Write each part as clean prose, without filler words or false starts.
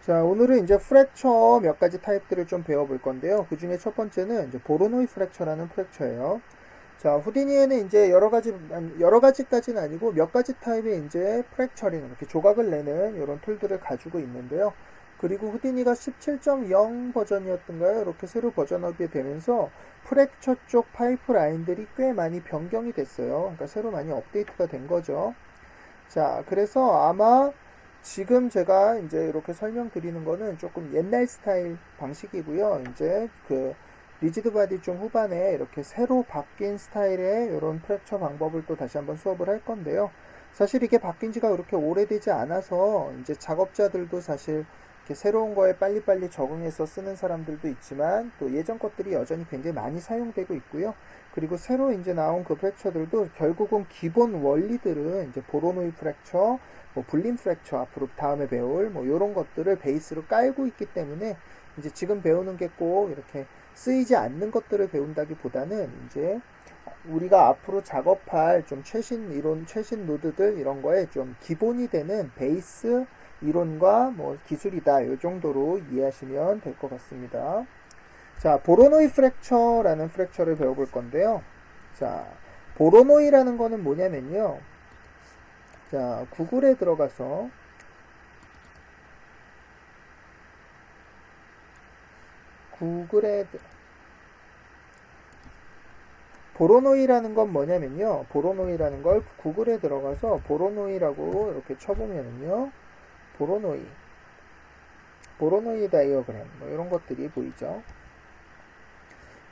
자, 오늘은 이제 프랙처 몇 가지 타입들을 좀 배워볼 건데요. 그 중에 첫 번째는 이제 보로노이 프랙처라는 프랙처예요. 자, 후디니에는 이제 여러 가지까지는 아니고 몇 가지 타입의 이제 프랙처링, 이렇게 조각을 내는 이런 툴들을 가지고 있는데요. 그리고 후디니가 17.0 버전이었던가요? 이렇게 새로 버전업이 되면서 프랙처 쪽 파이프 라인들이 꽤 많이 변경이 됐어요. 그러니까 새로 많이 업데이트가 된 거죠. 자, 그래서 아마 지금 제가 이제 이렇게 설명드리는 거는 조금 옛날 스타일 방식이고요. 이제 그 리지드 바디 좀 후반에 이렇게 새로 바뀐 스타일의 이런 프랙처 방법을 또 다시 한번 수업을 할 건데요. 사실 이게 바뀐 지가 그렇게 오래되지 않아서 이제 작업자들도 사실 이렇게 새로운 거에 빨리빨리 적응해서 쓰는 사람들도 있지만 또 예전 것들이 여전히 굉장히 많이 사용되고 있고요. 그리고 새로 이제 나온 그 프랙처들도 결국은 기본 원리들은 이제 보로노이 프랙처, 뭐 불린 프랙처 앞으로 다음에 배울 뭐 이런 것들을 베이스로 깔고 있기 때문에 이제 지금 배우는 게 꼭 이렇게 쓰이지 않는 것들을 배운다기보다는 이제 우리가 앞으로 작업할 좀 최신 이론, 최신 노드들 이런 거에 좀 기본이 되는 베이스 이론과 뭐 기술이다. 이 정도로 이해하시면 될 것 같습니다. 자, 보로노이 프랙처라는 프랙처를 배워볼 건데요. 자, 보로노이라는 거는 뭐냐면요. 자, 구글에 들어가서 구글에 보로노이라는 건 뭐냐면요. 보로노이라는 걸 구글에 들어가서 보로노이라고 이렇게 쳐보면은요. 보로노이 다이어그램 뭐 이런 것들이 보이죠.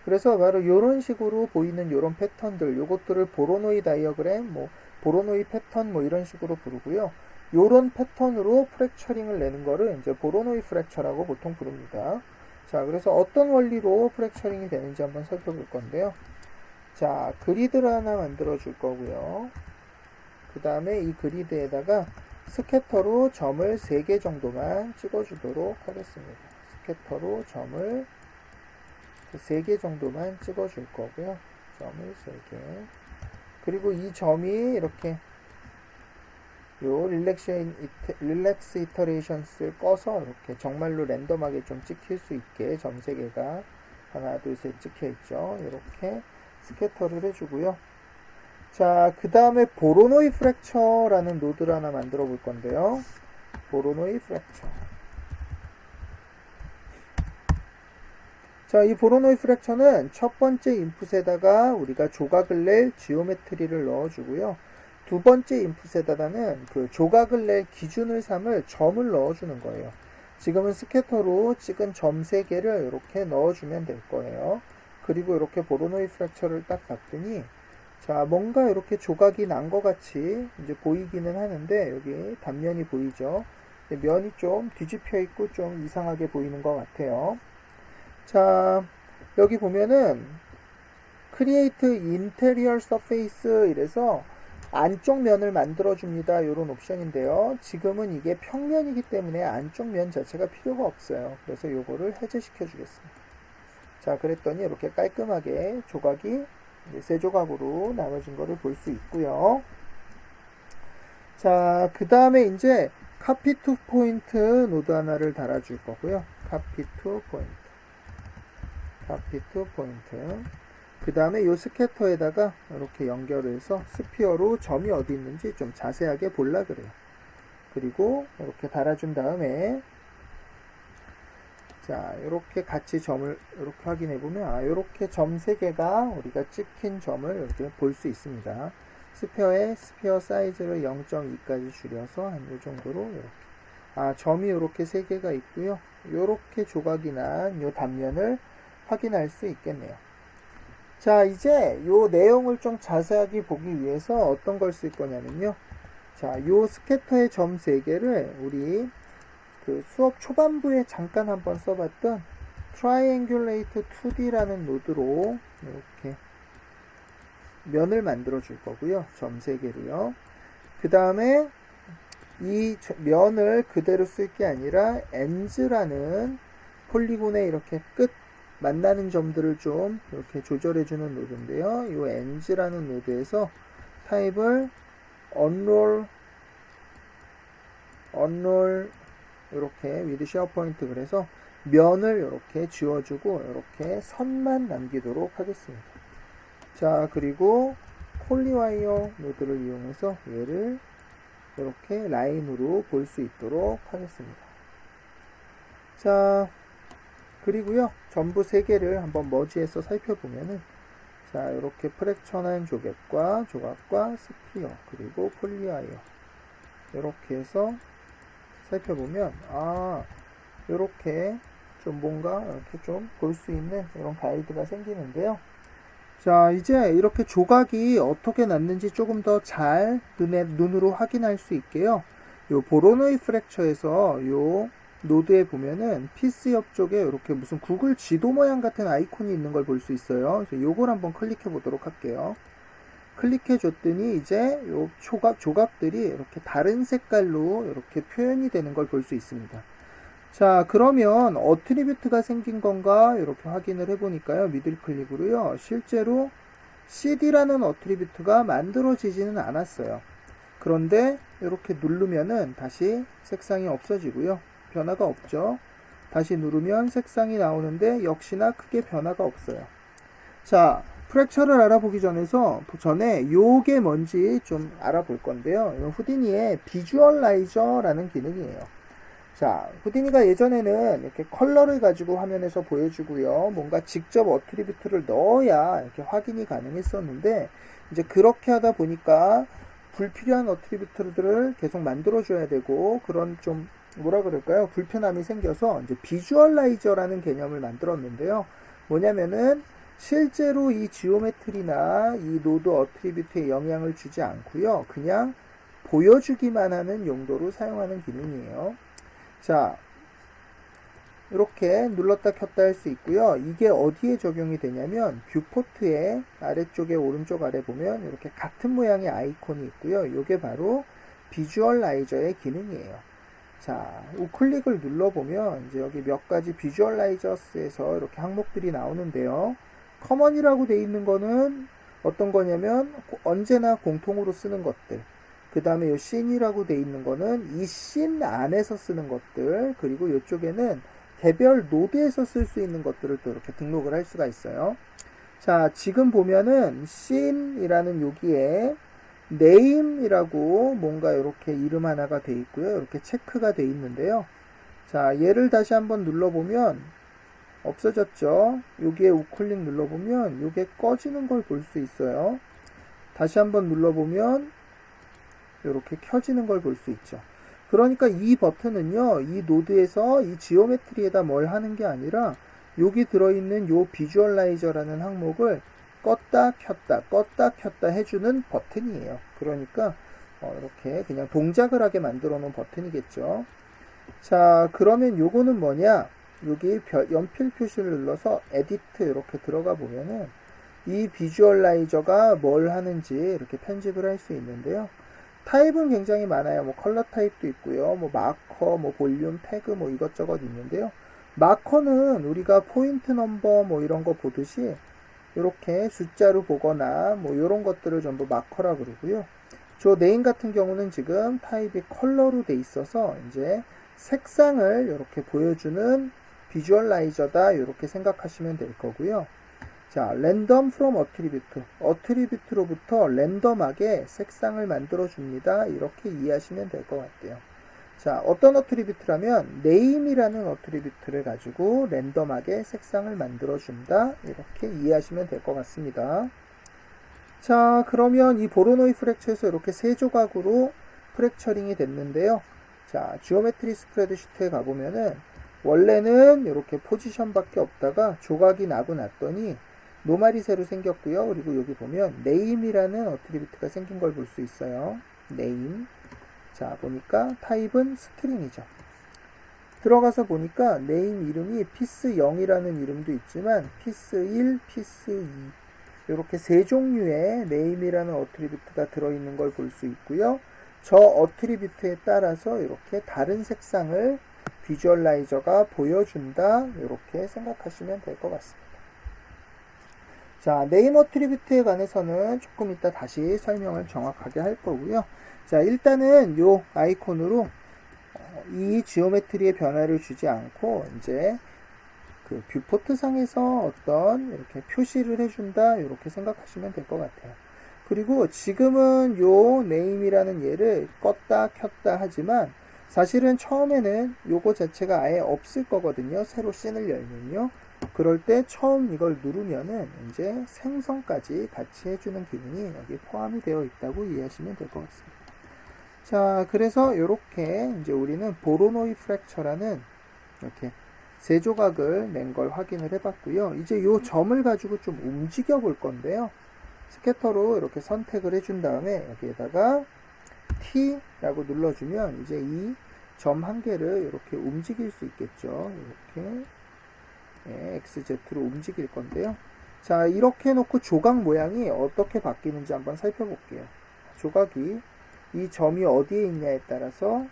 그래서 바로 이런 식으로 보이는 이런 패턴들, 요것들을 보로노이 다이어그램, 뭐 보로노이 패턴 뭐 이런 식으로 부르고요. 요런 패턴으로 프랙처링을 내는 거를 이제 보로노이 프랙처라고 보통 부릅니다. 자, 그래서 어떤 원리로 프랙처링이 되는지 한번 살펴볼 건데요. 자, 그리드를 하나 만들어 줄 거고요. 그 다음에 이 그리드에다가 스캐터로 점을 3개 정도만 찍어 주도록 하겠습니다. 스캐터로 점을 3개 정도만 찍어 줄 거고요. 점을 3개. 그리고 이 점이 이렇게 요 릴렉스 이터레이션스를 꺼서 이렇게 정말로 랜덤하게 좀 찍힐 수 있게 점 3개가 하나, 둘, 셋 찍혀 있죠. 이렇게 스캐터를 해주고요. 자, 그 다음에 보로노이 프랙처라는 노드를 하나 만들어 볼 건데요. 보로노이 프랙처. 자, 이 보로노이 프랙처는 첫 번째 인풋에다가 우리가 조각을 낼 지오메트리를 넣어주고요. 두 번째 인풋에다가는 그 조각을 낼 기준을 삼을 점을 넣어주는 거예요. 지금은 스캐터로 찍은 점 3개를 이렇게 넣어주면 될 거예요. 그리고 이렇게 보로노이 프랙처를 딱 봤더니 자, 뭔가 이렇게 조각이 난 것 같이 이제 보이기는 하는데 여기 단면이 보이죠. 면이 좀 뒤집혀 있고 좀 이상하게 보이는 것 같아요. 자, 여기 보면은 Create Interior Surface 이래서 안쪽 면을 만들어 줍니다. 이런 옵션인데요. 지금은 이게 평면이기 때문에 안쪽 면 자체가 필요가 없어요. 그래서 요거를 해제시켜 주겠습니다. 자, 그랬더니 이렇게 깔끔하게 조각이 3조각으로 나눠진 거를 볼 수 있고요. 자, 그 다음에 이제 copy to point 노드 하나를 달아줄 거고요. copy to point. 그 다음에 이 스캐터에다가 이렇게 연결해서 스피어로 점이 어디 있는지 좀 자세하게 보려 그래요. 그리고 이렇게 달아준 다음에 자, 이렇게 같이 점을 이렇게 확인해 보면 이렇게 점 3개가 우리가 찍힌 점을 이렇게 볼 수 있습니다. 스피어 사이즈를 0.2까지 줄여서 한 이 정도로 이렇게 점이 이렇게 3개가 있고요. 이렇게 조각이 난 이 단면을 확인할 수 있겠네요. 자, 이제 이 내용을 좀 자세하게 보기 위해서 어떤 걸 쓸 거냐면요. 자, 이 스캐터의 점 3개를 우리 그 수업 초반부에 잠깐 한번 써봤던 Triangulate 2D라는 노드로 이렇게 면을 만들어 줄 거고요. 점 3개로요. 그 다음에 이 면을 그대로 쓸 게 아니라 ends-라는 폴리곤의 이렇게 끝 만나는 점들을 좀 이렇게 조절해 주는 노드인데요. 이 ends-라는 노드에서 타입을 unroll 이렇게 with 쉐어포인트 그래서 면을 이렇게 지워주고 이렇게 선만 남기도록 하겠습니다. 자, 그리고 폴리와이어 노드를 이용해서 얘를 이렇게 라인으로 볼 수 있도록 하겠습니다. 자, 그리고요, 전부 3개를 한번 머지해서 살펴보면은, 자, 이렇게 프랙처난 조각과 스피어, 그리고 폴리와이어, 이렇게 해서 살펴보면, 이렇게 좀 뭔가 이렇게 좀 볼 수 있는 이런 가이드가 생기는데요. 자, 이제 이렇게 조각이 어떻게 났는지 조금 더 잘 눈으로 확인할 수 있게요. 요 보로노이 프랙처에서 요 노드에 보면은 피스 옆쪽에 이렇게 무슨 구글 지도 모양 같은 아이콘이 있는 걸 볼 수 있어요. 그래서 요걸 한번 클릭해 보도록 할게요. 클릭해 줬더니 이제 요 조각들이 이렇게 다른 색깔로 이렇게 표현이 되는 걸 볼 수 있습니다. 자, 그러면 어트리뷰트가 생긴 건가 이렇게 확인을 해보니까요. 미들 클릭으로요. 실제로 CD라는 어트리뷰트가 만들어지지는 않았어요. 그런데 이렇게 누르면은 다시 색상이 없어지고요. 변화가 없죠. 다시 누르면 색상이 나오는데 역시나 크게 변화가 없어요. 자, 프랙처를 알아보기 전에 요게 뭔지 좀 알아볼 건데요. 후디니의 비주얼라이저라는 기능이에요. 자, 후디니가 예전에는 이렇게 컬러를 가지고 화면에서 보여주고요. 뭔가 직접 어트리뷰트를 넣어야 이렇게 확인이 가능했었는데, 이제 그렇게 하다 보니까 불필요한 어트리뷰트들을 계속 만들어줘야 되고, 그런 좀, 뭐라 그럴까요? 불편함이 생겨서 이제 비주얼라이저라는 개념을 만들었는데요. 뭐냐면은, 실제로 이 지오메트리나 이 노드 어트리뷰트에 영향을 주지 않고요. 그냥 보여주기만 하는 용도로 사용하는 기능이에요. 자, 이렇게 눌렀다 켰다 할 수 있고요. 이게 어디에 적용이 되냐면 뷰포트의 아래쪽에 오른쪽 아래 보면 이렇게 같은 모양의 아이콘이 있고요. 이게 바로 비주얼라이저의 기능이에요. 자, 우클릭을 눌러보면 이제 여기 몇 가지 비주얼라이저스에서 이렇게 항목들이 나오는데요. 커먼이라고 되어 있는 거는 어떤 거냐면 언제나 공통으로 쓰는 것들. 그 다음에 이 씬이라고 되어 있는 거는 이 씬 안에서 쓰는 것들, 그리고 이쪽에는 개별 노드에서 쓸 수 있는 것들을 또 이렇게 등록을 할 수가 있어요. 자, 지금 보면은 씬이라는 여기에 네임이라고 뭔가 이렇게 이름 하나가 되어 있고요. 이렇게 체크가 되어 있는데요. 자, 얘를 다시 한번 눌러보면 없어졌죠. 여기에 우클릭 눌러보면 이게 꺼지는 걸 볼 수 있어요. 다시 한번 눌러보면 이렇게 켜지는 걸 볼 수 있죠. 그러니까 이 버튼은요, 이 노드에서 이 지오메트리에다 뭘 하는 게 아니라 여기 들어있는 요 비주얼라이저라는 항목을 껐다 켰다 해주는 버튼이에요. 그러니까 이렇게 그냥 동작을 하게 만들어 놓은 버튼이겠죠. 자, 그러면 요거는 뭐냐? 여기 연필 표시를 눌러서 에디트 이렇게 들어가 보면은 이 비주얼라이저가 뭘 하는지 이렇게 편집을 할 수 있는데요. 타입은 굉장히 많아요. 뭐 컬러 타입도 있고요. 뭐 마커, 뭐 볼륨, 태그 뭐 이것저것 있는데요. 마커는 우리가 포인트 넘버 뭐 이런 거 보듯이 이렇게 숫자로 보거나 뭐 이런 것들을 전부 마커라 그러고요. 저 네임 같은 경우는 지금 타입이 컬러로 돼 있어서 이제 색상을 이렇게 보여주는 비주얼라이저다 이렇게 생각하시면 될 거고요. 자, 랜덤 프롬 어트리뷰트로부터 랜덤하게 색상을 만들어 줍니다. 이렇게 이해하시면 될 것 같아요. 자, 어떤 어트리뷰트라면 네임이라는 어트리뷰트를 가지고 랜덤하게 색상을 만들어 준다. 이렇게 이해하시면 될 것 같습니다. 자, 그러면 이 보로노이 프랙처에서 이렇게 세 조각으로 프랙처링이 됐는데요. 자, 지오메트리 스프레드시트에 가보면은 원래는 이렇게 포지션밖에 없다가 조각이 나고 났더니 노말이 새로 생겼고요. 그리고 여기 보면 네임이라는 어트리뷰트가 생긴 걸 볼 수 있어요. 네임. 자, 보니까 타입은 스트링이죠. 들어가서 보니까 네임 이름이 피스 0이라는 이름도 있지만 피스 1, 피스 2 이렇게 세 종류의 네임이라는 어트리뷰트가 들어있는 걸 볼 수 있고요. 저 어트리뷰트에 따라서 이렇게 다른 색상을 비주얼라이저가 보여준다. 이렇게 생각하시면 될 것 같습니다. 자, 네임 어트리뷰트에 관해서는 조금 이따 다시 설명을 정확하게 할 거고요. 자, 일단은 요 아이콘으로 이 지오메트리의 변화를 주지 않고 이제 그 뷰포트 상에서 어떤 이렇게 표시를 해준다 이렇게 생각하시면 될 것 같아요. 그리고 지금은 요 네임이라는 얘를 껐다 켰다 하지만 사실은 처음에는 요거 자체가 아예 없을 거거든요. 새로 씬을 열면요. 그럴 때 처음 이걸 누르면은 이제 생성까지 같이 해주는 기능이 여기 포함이 되어 있다고 이해하시면 될 것 같습니다. 자, 그래서 이렇게 이제 우리는 보로노이 프랙처라는 이렇게 세 조각을 낸 걸 확인을 해봤고요. 이제 요 점을 가지고 좀 움직여 볼 건데요. 스캐터로 이렇게 선택을 해준 다음에 여기에다가 T라고 눌러주면 이제 이 점 한 개를 이렇게 움직일 수 있겠죠. 이렇게 XZ로 움직일 건데요. 자, 이렇게 해놓고 조각 모양이 어떻게 바뀌는지 한번 살펴볼게요. 조각이 이 점이 어디에 있냐에 따라서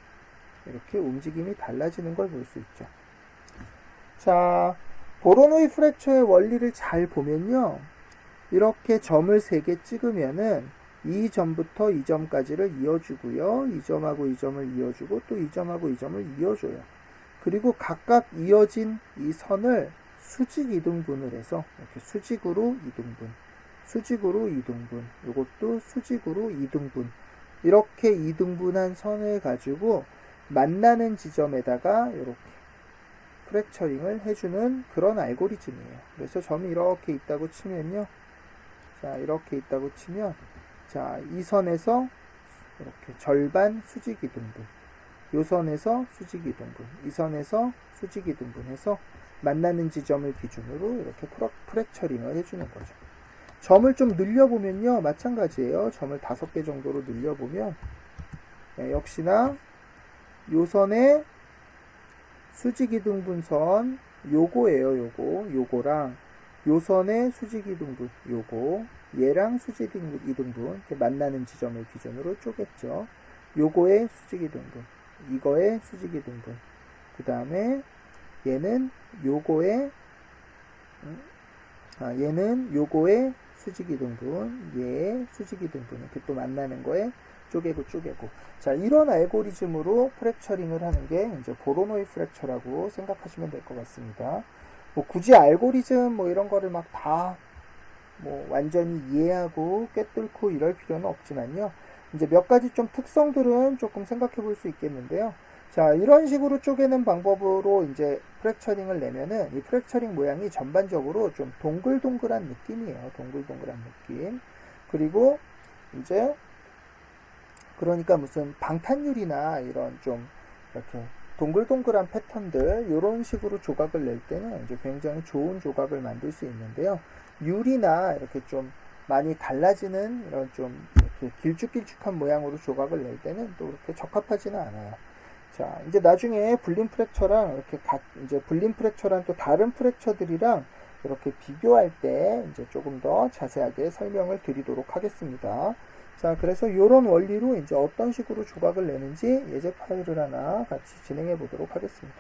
이렇게 움직임이 달라지는 걸 볼 수 있죠. 자, 보로노이 프랙처의 원리를 잘 보면요. 이렇게 점을 3개 찍으면은 이 점부터 이 점까지를 이어주고요. 이 점하고 이 점을 이어주고 또 이 점하고 이 점을 이어줘요. 그리고 각각 이어진 이 선을 수직 이등분을 해서 이렇게 수직으로 이등분, 수직으로 이등분, 이것도 수직으로 이등분, 이렇게 이등분한 선을 가지고 만나는 지점에다가 이렇게 프랙처링을 해주는 그런 알고리즘이에요. 그래서 점이 이렇게 있다고 치면요. 자, 이렇게 있다고 치면, 자, 이 선에서 이렇게 절반 수직 이등분, 요 선에서 수직 이등분, 이 선에서 수직 이등분 해서 만나는 지점을 기준으로 이렇게 프랙처링을 해주는 거죠. 점을 좀 늘려보면요. 마찬가지예요. 점을 5개 정도로 늘려보면, 역시나 요 선에 수직이등분선 요거예요. 요거랑 요 선의 수직이등분 요거 얘랑 수직이등분 이렇게 만나는 지점을 기준으로 쪼갰죠. 요거의 수직이등분 이거의 수직이등분 그 다음에 얘는 요거의 얘는 요거의 수직이등분 얘의 수직이등분 이렇게 또 만나는 거에 쪼개고. 자, 이런 알고리즘으로 프랙처링을 하는 게 이제 보로노이 프랙처라고 생각하시면 될 것 같습니다. 뭐 굳이 알고리즘 뭐 이런 거를 막 다 뭐 완전히 이해하고 꿰뚫고 이럴 필요는 없지만요. 이제 몇 가지 좀 특성들은 조금 생각해 볼 수 있겠는데요. 자, 이런 식으로 쪼개는 방법으로 이제 프랙처링을 내면은 이 프랙처링 모양이 전반적으로 좀 동글동글한 느낌이에요. 동글동글한 느낌. 그리고 이제 그러니까 무슨 방탄유리나 이런 좀 이렇게 동글동글한 패턴들 이런 식으로 조각을 낼 때는 이제 굉장히 좋은 조각을 만들 수 있는데요. 유리나 이렇게 좀 많이 갈라지는 이런 좀 이렇게 길쭉길쭉한 모양으로 조각을 낼 때는 또 그렇게 적합하지는 않아요. 자, 이제 나중에 불린 프랙처랑 이렇게 이제 불린 프랙처랑 또 다른 프랙처들이랑 이렇게 비교할 때 이제 조금 더 자세하게 설명을 드리도록 하겠습니다. 자, 그래서 이런 원리로 이제 어떤 식으로 조각을 내는지 예제 파일을 하나 같이 진행해 보도록 하겠습니다.